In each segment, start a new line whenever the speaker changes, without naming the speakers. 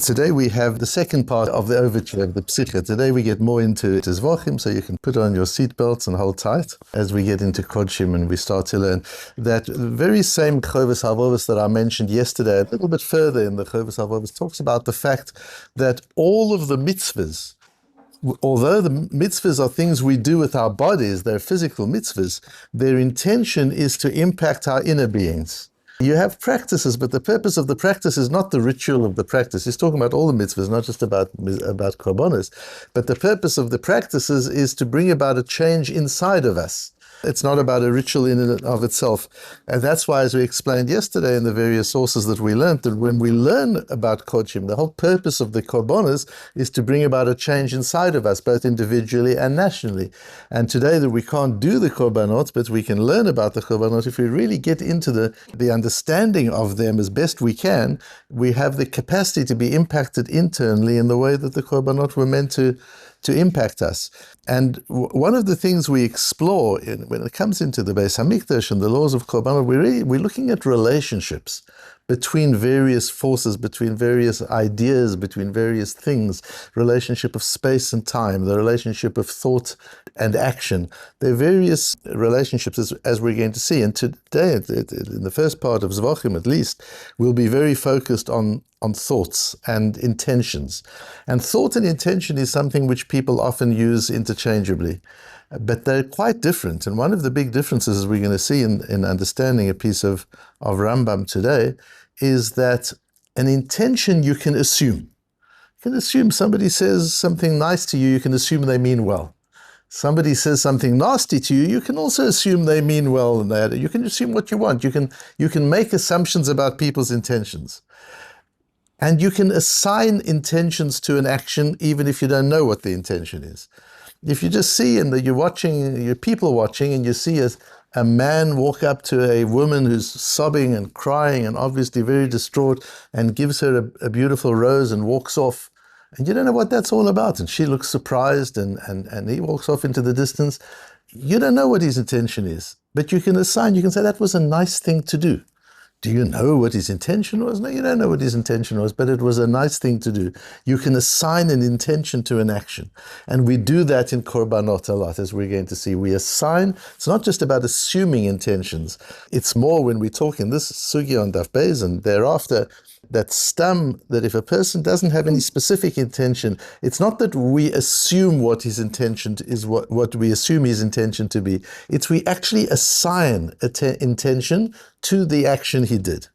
Today we have the second part of the overture of the pthicha. Today we get more into zbachim, so you can put on your seatbelts and hold tight as we get into kodshim and we start to learn that very same chovos halvavos that I mentioned yesterday, a little bit further in the chovos halvavos, talks about the fact that all of the mitzvahs, although the mitzvahs are things we do with our bodies, they're physical mitzvahs, their intention is to impact our inner beings. You have practices, but the purpose of the practice is not the ritual of the practice. He's talking about all the mitzvahs, not just about korbanos. But the purpose of the practices is to bring about a change inside of us. It's not about a ritual in and of itself. And that's why, as we explained yesterday in the various sources that we learned, that when we learn about kodshim, the whole purpose of the korbanos is to bring about a change inside of us, both individually and nationally. And today that we can't do the korbanot, but we can learn about the korbanot, if we really get into the understanding of them as best we can, we have the capacity to be impacted internally in the way that the korbanot were meant to impact us. And one of the things we explore when it comes into the Beis HaMikdash and the laws of korbanot, we're looking at relationships between various forces, between various ideas, between various things, relationship of space and time, the relationship of thought and action. There are various relationships as we're going to see. And today, in the first part of Zevachim at least, we'll be very focused on thoughts and intentions. And thought and intention is something which people often use interchangeably, but they're quite different. And one of the big differences, as we're going to see in understanding a piece of Rambam today, is that an intention you can assume. You can assume somebody says something nice to you, you can assume they mean well. Somebody says something nasty to you, you can also assume they mean well. And you can assume what you want. You can make assumptions about people's intentions. And you can assign intentions to an action even if you don't know what the intention is. If you just see and you're people watching and you see a man walk up to a woman who's sobbing and crying and obviously very distraught and gives her a beautiful rose and walks off, and you don't know what that's all about, and she looks surprised and he walks off into the distance, you don't know what his intention is, but you can say that was a nice thing to do. Do you know what his intention was? No, you don't know what his intention was, but it was a nice thing to do. You can assign an intention to an action. And we do that in korbanot a lot, as we're going to see. We assign, it's not just about assuming intentions. It's more when we talk in this sugya on Daf Beis and thereafter, that if a person doesn't have any specific intention, it's not that we assume what his intention is, what we assume his intention to be. It's we actually assign intention to the action he did.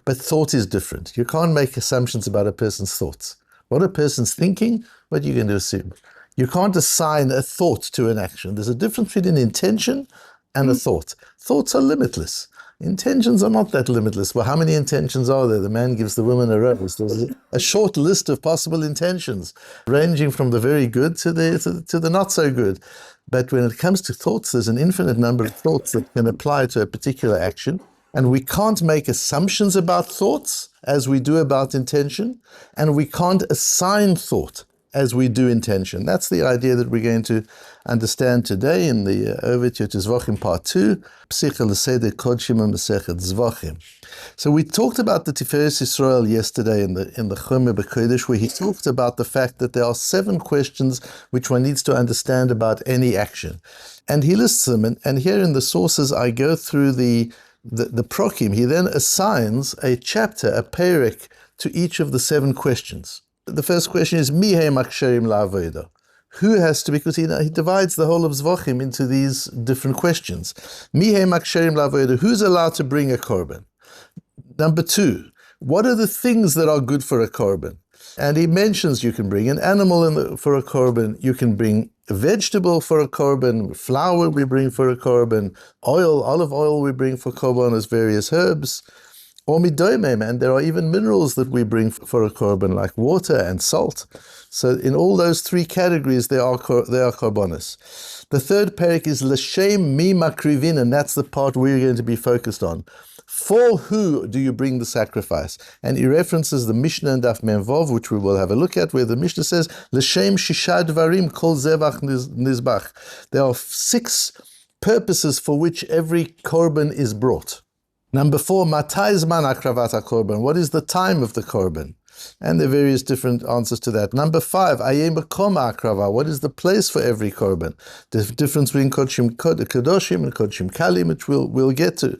But thought is different. You can't make assumptions about a person's thoughts. What a person's thinking, what are you going to assume? You can't assign a thought to an action. There's a difference between an intention and a thought. Thoughts are limitless. Intentions are not that limitless. Well, how many intentions are there? The man gives the woman a rose. There's a short list of possible intentions, ranging from the very good to the not so good. But when it comes to thoughts, there's an infinite number of thoughts that can apply to a particular action. And we can't make assumptions about thoughts as we do about intention. And we can't assign thought as we do intention. That's the idea that we're going to understand today in the Overture to Zbachim Part 2, Pthicha l'Seder Kodshim Masechet Zbachim. So we talked about the Tiferes Yisrael yesterday in the Chomer B'Kodesh, where he talked about the fact that there are 7 questions which one needs to understand about any action. And he lists them, and here in the sources I go through the prokim. He then assigns a chapter, a perek, to each of the 7 questions. The first question is, Mihei maksherim la'avoda? Who has to, because he divides the whole of Zevachim into these different questions. Mihei maksherim la'avoda? Who's allowed to bring a korban? Number 2, what are the things that are good for a korban? And he mentions you can bring an animal for a korban, you can bring a vegetable for a korban, flour we bring for a korban, olive oil we bring for korban as various herbs, or midoimim, and there are even minerals that we bring for a korban, like water and salt. So in all those 3 categories, they are korbanos. The third perek is l'shem mi makrivin, and that's the part we're going to be focused on. For who do you bring the sacrifice? And he references the Mishnah and Daf Menvov, which we will have a look at, where the Mishnah says, l'shem shisha dvarim kol zevach nizbach. There are 6 purposes for which every korban is brought. Number 4, matai zman akravat korban. What is the time of the korban? And there are various different answers to that. Number 5, ayem b'koma akrava. What is the place for every korban? The difference between kodshim kadoshim and kodshim kalim, which we'll get to.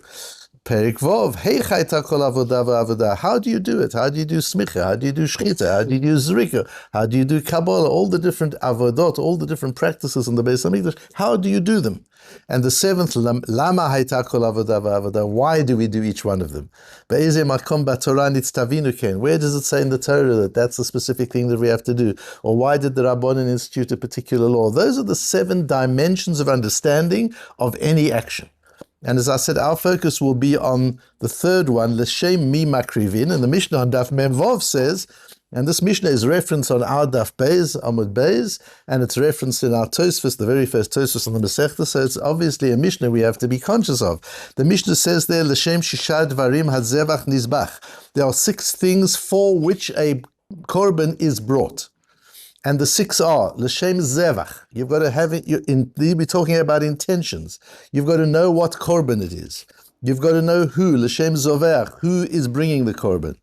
Perik Vov, heichayta kol avodah v'avodah. How do you do it? How do you do smicha? How do you do shchita? How do you do zrika? How do you do kabbalah? All the different avodot, all the different practices in the Beis Hamikdash. How do you do them? And the 7th, lama hayta kol avodah v'avodah. Why do we do each one of them? Be'ezeh makom b'torah nitztavinu ken. Where does it say in the Torah that that's the specific thing that we have to do? Or why did the Rabbanan institute a particular law? Those are the 7 dimensions of understanding of any action. And as I said, our focus will be on the 3rd one, L'shem mi makrivin, and the Mishnah on Daf Mem Vav says, and this Mishnah is referenced on our Daf Beis, Amud Beis, and it's referenced in our Tosfos, the very first Tosfos on the Masechta, so it's obviously a Mishnah we have to be conscious of. The Mishnah says there, L'shem shisha dvarim hazevach nizbach. There are 6 things for which a korban is brought. And the 6 are, L'shem zevach. You've got to have it, you'll be talking about intentions. You've got to know what korban it is. You've got to know who, L'shem zover, who is bringing the korban.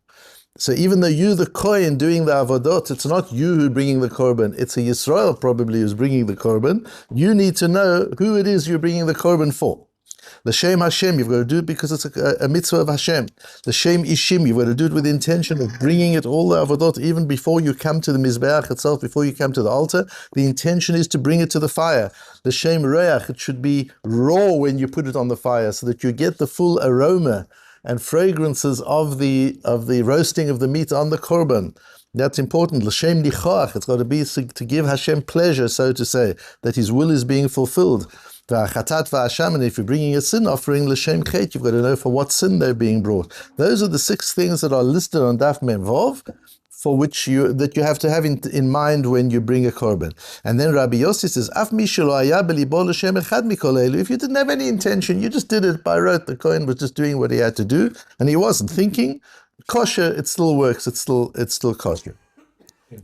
So even though you, the kohen, doing the avodot, it's not you who's bringing the korban, it's a Yisrael probably who's bringing the korban. You need to know who it is you're bringing the korban for. L'shem Hashem, you've got to do it because it's a mitzvah of Hashem. L'shem Ishim, you've got to do it with the intention of bringing it all the avodot, even before you come to the Mizbeach itself, before you come to the altar. The intention is to bring it to the fire. L'shem Reach, it should be raw when you put it on the fire, so that you get the full aroma and fragrances of the roasting of the meat on the korban. That's important. L'shem Nichoach, it's got to be to give Hashem pleasure, so to say, that His will is being fulfilled. And if you're bringing a sin offering, l'shem chet, you've got to know for what sin they're being brought. Those are the 6 things that are listed on Daf Mem Vav, for which you have to have in mind when you bring a korban. And then Rabbi Yossi says, Af mi shelo haya belibo l'shem echad mikol elu. If you didn't have any intention, you just did it by rote. The kohen was just doing what he had to do, and he wasn't thinking. Kosher, it still works. It's still kosher.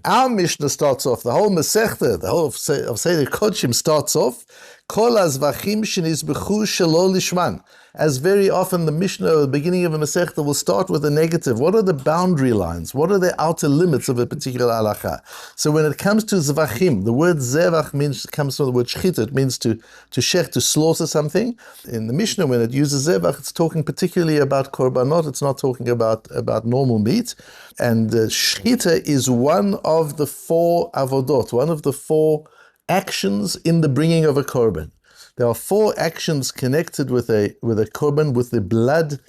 Our Mishnah starts off, the whole Masechta, the whole of Seder Kodshim starts off, Kol zbachim shenizbechu shelo lishman. As very often the Mishnah at the beginning of a Masechta will start with a negative. What are the boundary lines? What are the outer limits of a particular halacha? So when it comes to zevachim, the word zevach comes from the word shchita. It means to shech, to slaughter something. In the Mishnah, when it uses zevach, it's talking particularly about korbanot. It's not talking about normal meat. And shchita is one of the 4 avodot, one of the 4 actions in the bringing of a korban. There are 4 actions connected with a korban, with the blood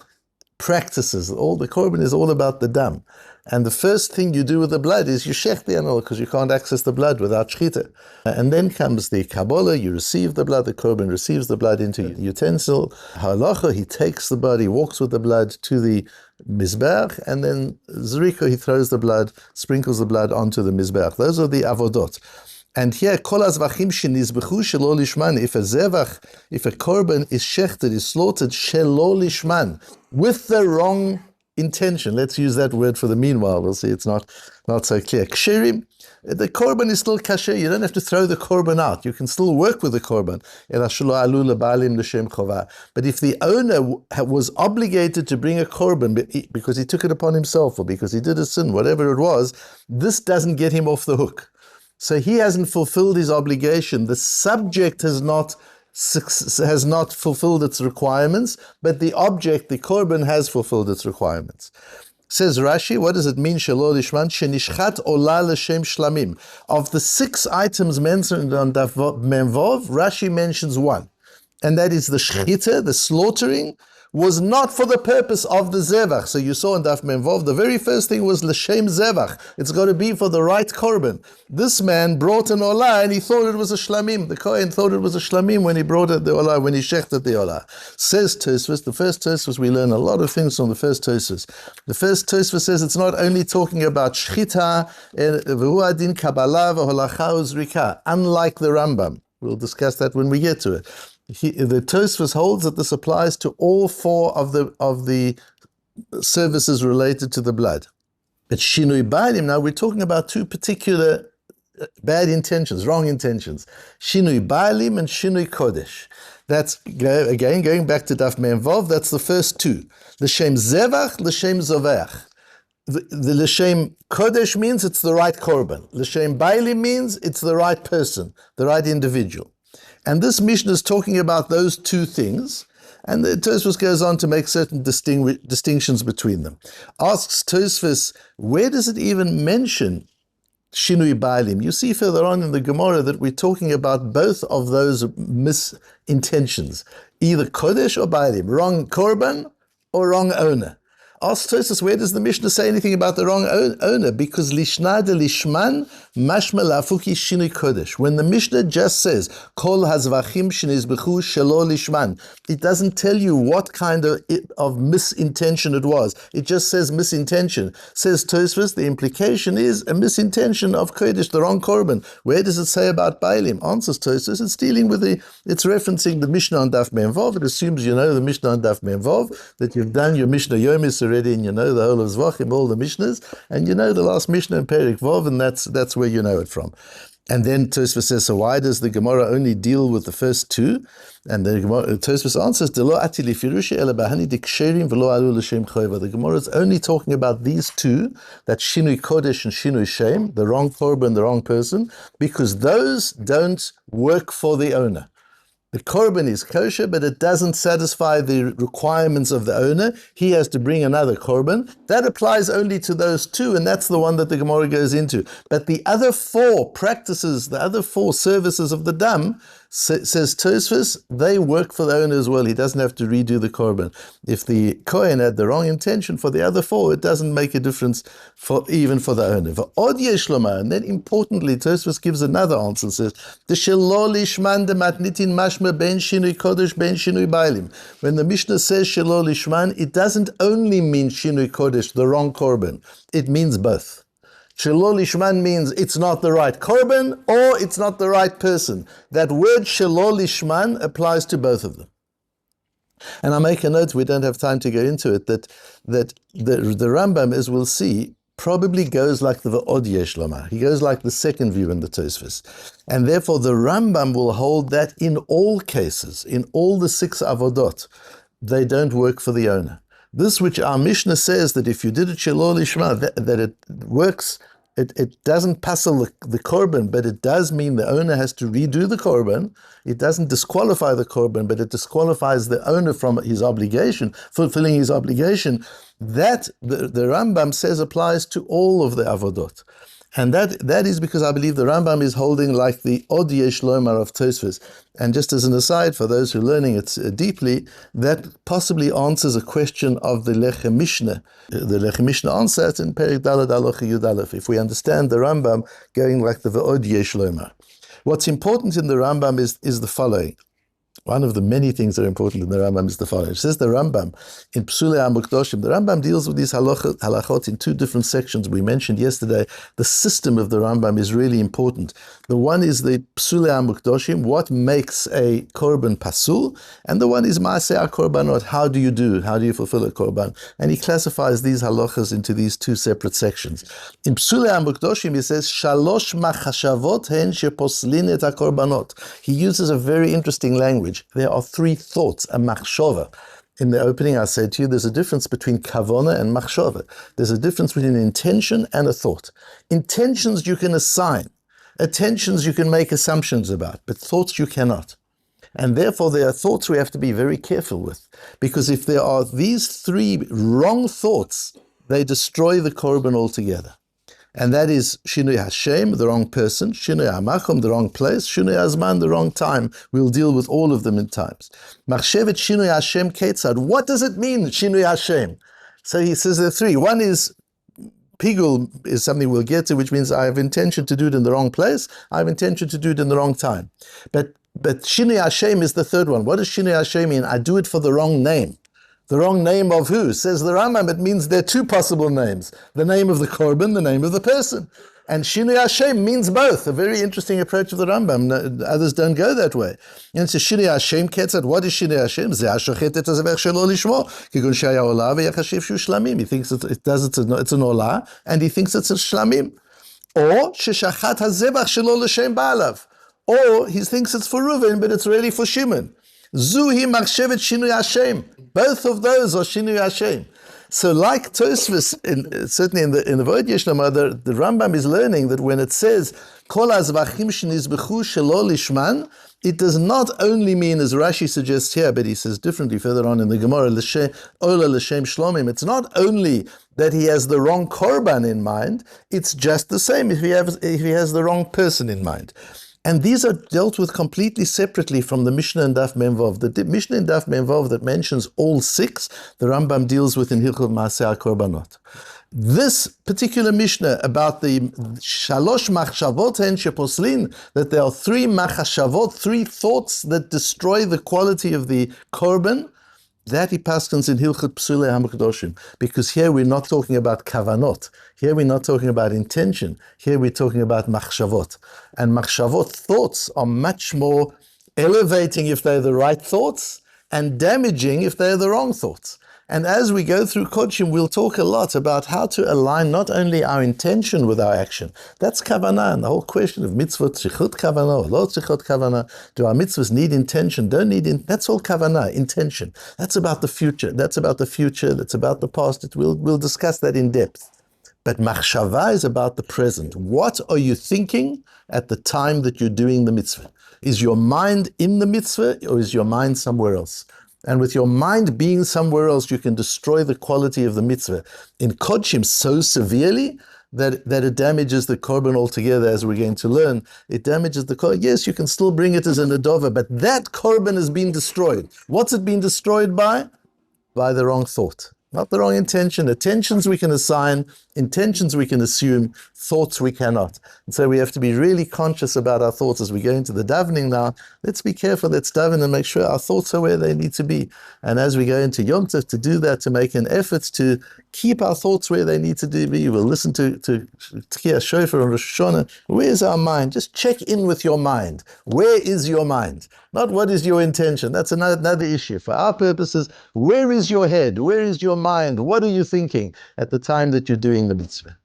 practices. All the korban is all about the dam. And the first thing you do with the blood is you shech the animal, because you can't access the blood without shchita. And then comes the kabbalah, you receive the blood, the korban receives the blood into the utensil. Halacha, he takes the blood, he walks with the blood to the mizbeach, and then zrika, he throws the blood, sprinkles the blood onto the mizbeach. Those are the avodot. And here, kol zbachim shenizbechu shelo lishman. If a korban is shechted, is slaughtered shelo lishman, with the wrong intention. Let's use that word for the meanwhile. We'll see it's not so clear. Kshirim, the korban is still kasher. You don't have to throw the korban out. You can still work with the korban. But if the owner was obligated to bring a korban because he took it upon himself or because he did a sin, whatever it was, this doesn't get him off the hook. So he hasn't fulfilled his obligation. The subject has not fulfilled its requirements, but the object, the korban, has fulfilled its requirements. Says Rashi, what does it mean, shelo lishman? Shenishchat ola l'shem shlamim. Of the 6 items mentioned on Daf Mem Vav, Rashi mentions 1. And that is the shchita, the slaughtering, was not for the purpose of the zevach. So you saw in Daf Mem Vav, the very first thing was l'shem zevach. It's got to be for the right korban. This man brought an olah and he thought it was a shlamim. The kohen thought it was a shlamim when he brought it the olah, when he shechted the olah. Says Tosfos, the first Tosfos, we learn a lot of things from the first Tosfos. The first Tosfos says it's not only talking about shchita, v'hu adin kabbalah v'holacha uzrika, unlike the Rambam. We'll discuss that when we get to it. The Tosfos holds that this applies to all 4 of the services related to the blood. But Shinui Baalim, now we're talking about 2 particular bad intentions, wrong intentions. Shinui Baalim and Shinui Kodesh. That's, again, going back to Daf Mem Vav, that's the first 2. L'shem Zevach, L'shem Zoveach. the L'Shem Kodesh means it's the right korban. L'Shem Bailim means it's the right person, the right individual. And this Mishnah is talking about those two things, and the Tosfos goes on to make certain distinctions between them. Asks Tosfos, where does it even mention Shinui Bailim? You see further on in the Gemara that we're talking about both of those misintentions, either Kodesh or Bailim, wrong korban or wrong owner. Ask Tosfos, where does the Mishnah say anything about the wrong owner? Because Lishna de Lishman, Mashma Lafuki Shinui Kodesh. When the Mishnah just says, Kol Hazvachim Shinizbechu Shelo Lishman, it doesn't tell you what kind of misintention it was. It just says misintention. Says Tosfos, the implication is a misintention of Kodesh, the wrong korban. Where does it say about Bailim? Answers Tosfos, it's dealing with it's referencing the Mishnah on Daf Memvav. It assumes you know the Mishnah on Daf Memvav, that you've done your Mishnah Yomi already, and you know the whole of Zevachim, all the Mishnahs, and you know the last Mishnah in Perek Vav, and that's where you know it from. And then Tosfos says, so why does the Gemara only deal with the first two? And the Tosfos answers, the Gemara is only talking about these two, that Shinui Kodesh and Shinui Shem, the wrong korban, the wrong person, because those don't work for the owner. The korban is kosher, but it doesn't satisfy the requirements of the owner. He has to bring another korban. That applies only to those two, and that's the one that the Gemara goes into. But the other four practices, the other four services of the dam, says Tosfos, they work for the owner as well. He doesn't have to redo the korban. If the Kohen had the wrong intention for the other four, it doesn't make a difference even for the owner. For Od Yesh Lomar, and then importantly, Tosfos gives another answer, says, the Shelo Lishman de Matnitin Mashma ben Shinui Kodesh ben Shinui Bailim. When the Mishnah says Shelo Lishman, it doesn't only mean Shinui Kodesh, the wrong korban. It means both. Shelo Lishman means it's not the right korban or it's not the right person. That word Shelo Lishman applies to both of them. And I make a note, we don't have time to go into it, that the Rambam, as we'll see, probably goes like the V'od Yesh Lomar. He goes like the second view in the Tosfos. And therefore the Rambam will hold that in all cases, in all the 6 avodot, they don't work for the owner. This which our Mishnah says that if you did it Shelo Lishma, that it works, it doesn't passel the korban, but it does mean the owner has to redo the korban. It doesn't disqualify the korban, but it disqualifies the owner from his obligation, fulfilling his obligation. That, the Rambam says, applies to all of the avodot. And that is because I believe the Rambam is holding like the Od Yesh Lomar of Tosfos. And just as an aside, for those who are learning it deeply, that possibly answers a question of the Lechem Mishnah. The Lechem Mishnah answers in Perek Daled Halacha Yud Aleph, if we understand the Rambam going like the Od Yesh Lomar. What's important in the Rambam is the following. One of the many things that are important in the Rambam is the following. It says the Rambam in Psulei HaMukdoshim, the Rambam deals with these halachot in 2 different sections. We mentioned yesterday the system of the Rambam is really important. The one is the Psulei HaMukdoshim, what makes a korban pasul, and the one is Maaseh HaKorbanot, how do you fulfill a korban? And he classifies these halachas into these 2 separate sections. In Psulei HaMukdoshim he says, Shalosh machashavot hen sheposlin et HaKorbanot. He uses a very interesting language. There are 3 thoughts, a machshava. In the opening I said to you, there's a difference between kavona and machshava. There's a difference between an intention and a thought. Intentions you can assign. Attentions you can make assumptions about, but thoughts you cannot. And therefore there are thoughts we have to be very careful with. Because if there are these 3 wrong thoughts, they destroy the korban altogether. And that is Shinui Hashem, the wrong person, Shinui HaMakom, the wrong place, Shinui HaZman, the wrong time. We'll deal with all of them in times. Machshevet Shinui Hashem Ketzad. What does it mean, Shinui Hashem? So he says there are 3. One is, Pigul is something we'll get to, which means I have intention to do it in the wrong place, I have intention to do it in the wrong time. But Shinui Hashem is the 3rd one. What does Shinui Hashem mean? I do it for the wrong name. The wrong name of who? Says the Rambam, it means there are 2 possible names. The name of the korban, the name of the person. And Shinui Hashem means both. A very interesting approach of the Rambam. No, others don't go that way. And it's Shinui Hashem ketzad. What is Shinui Hashem? He thinks it's an olah, and he thinks it's a shlamim. Or sheshachat hazebach shelo l'shem ba'alav. Or he thinks it's for Reuven, but it's really for Shimon. Zuhi machshevet Shinui Hashem. Both of those are Shinui Hashem. So like Tosfos, certainly in the Vod Yeshlama, the Rambam is learning that when it says, Kol zbachim shenizbechu shelo lishman, it does not only mean, as Rashi suggests here, but he says differently further on in the Gemara, Ola l'shem shlomim. It's not only that he has the wrong korban in mind, it's just the same if he has the wrong person in mind. And these are dealt with completely separately from the Mishnah and Daf Memvav. The Mishnah and Daf Memvav that mentions all six, the Rambam deals with in Hilchot Maaseh HaKorbanot. This particular Mishnah about the Shalosh Machshavot Hen Sheposlin, that there are three Machshavot, three thoughts that destroy the quality of the korban, that he paskins in Hilchot Psulei HaMekdoshim, because here we're not talking about kavanot. Here we're not talking about intention. Here we're talking about machshavot. And machshavot, thoughts, are much more elevating if they're the right thoughts and damaging if they're the wrong thoughts. And as we go through Kodshim, we'll talk a lot about how to align not only our intention with our action. That's kavanah, and the whole question of mitzvot, tzrichot kavanah, lo tzrichot kavanah. Do our mitzvahs need intention? Don't need that's all kavanah, intention. That's about the future. That's about the future. That's about the past. We'll discuss that in depth. But machshava is about the present. What are you thinking at the time that you're doing the mitzvah? Is your mind in the mitzvah, or is your mind somewhere else? And with your mind being somewhere else, you can destroy the quality of the mitzvah in Kodshim so severely that it damages the korban altogether, as we're going to learn. It damages the korban. Yes, you can still bring it as an adova, but that korban has been destroyed. What's it been destroyed by? By the wrong thought. Not the wrong intention. Attentions we can assign, intentions we can assume, thoughts we cannot. And so we have to be really conscious about our thoughts as we go into the davening now. Let's be careful, let's daven and make sure our thoughts are where they need to be. And as we go into Yom Tov, to do that, to make an effort to keep our thoughts where they need to be. We'll listen to Tkiyah Shofar on Rosh Hashanah. Where's our mind? Just check in with your mind. Where is your mind? Not what is your intention. That's another issue. For our purposes, where is your head? Where is your mind? What are you thinking at the time that you're doing the mitzvah?